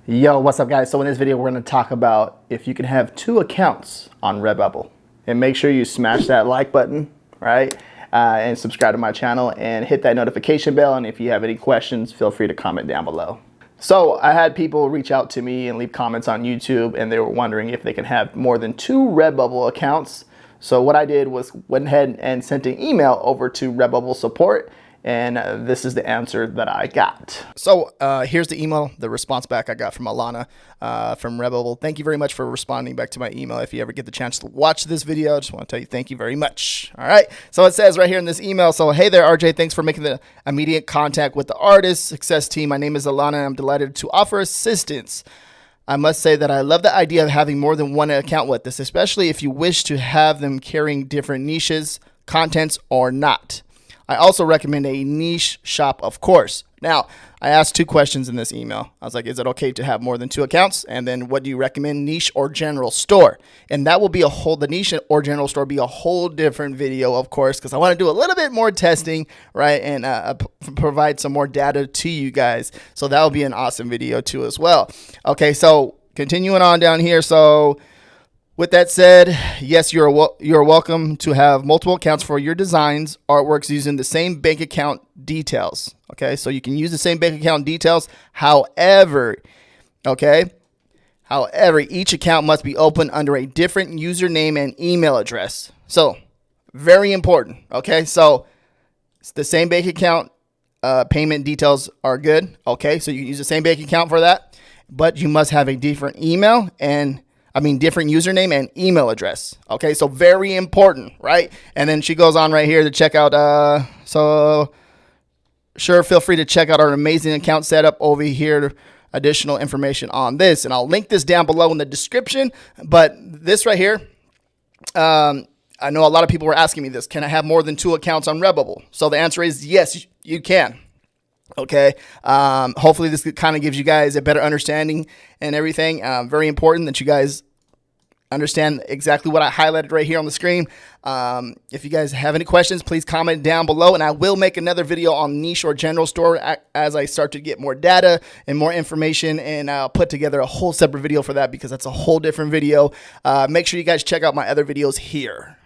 Yo, what's up guys? So in this video, we're going to talk about if you can have 2 accounts on Redbubble. And make sure you smash that like button, right? And subscribe to my channel and hit that notification bell. And if you have any questions, feel free to comment down below. So I had people reach out to me and leave comments on YouTube, and they were wondering if they can have more than 2 Redbubble accounts. So what I did was went ahead and sent an email over to Redbubble support. And this is the answer that I got. So here's the email, the response back I got from Alana from Redbubble. Thank you very much for responding back to my email. If you ever get the chance to watch this video, I just want to tell you thank you very much. All right. So it says right here in this email, so hey there, RJ, thanks for making the immediate contact with the artist success team. My name is Alana, and I'm delighted to offer assistance. I must say that I love the idea of having more than one account with this, especially if you wish to have them carrying different niches, contents, or not. I also recommend a niche shop, of course. Now, I asked 2 questions in this email. I was like, is it okay to have more than 2 accounts? And then what do you recommend, niche or general store? And that will be the niche or general store be a whole different video, of course, because I want to do a little bit more testing, right? And provide some more data to you guys. So that will be an awesome video too as well. Okay, so continuing on down here. So with that said, yes, you're welcome to have multiple accounts for your designs, artworks using the same bank account details. Okay, so you can use the same bank account details. However, each account must be opened under a different username and email address. So very important. Okay, so it's the same bank account payment details are good. Okay, so you can use the same bank account for that, but you must have a different different username and email address. Okay, so very important, right? And then she goes on right here to check out, feel free to check out our amazing account setup over here, additional information on this. And I'll link this down below in the description. But this right here, I know a lot of people were asking me this. Can I have more than 2 accounts on Redbubble? So the answer is yes, you can. Okay. Hopefully this kind of gives you guys a better understanding and everything. Very important that you guys understand exactly what I highlighted right here on the screen. If you guys have any questions, please comment down below, and I will make another video on niche or general store as I start to get more data and more information, and I'll put together a whole separate video for that because that's a whole different video. Make sure you guys check out my other videos here.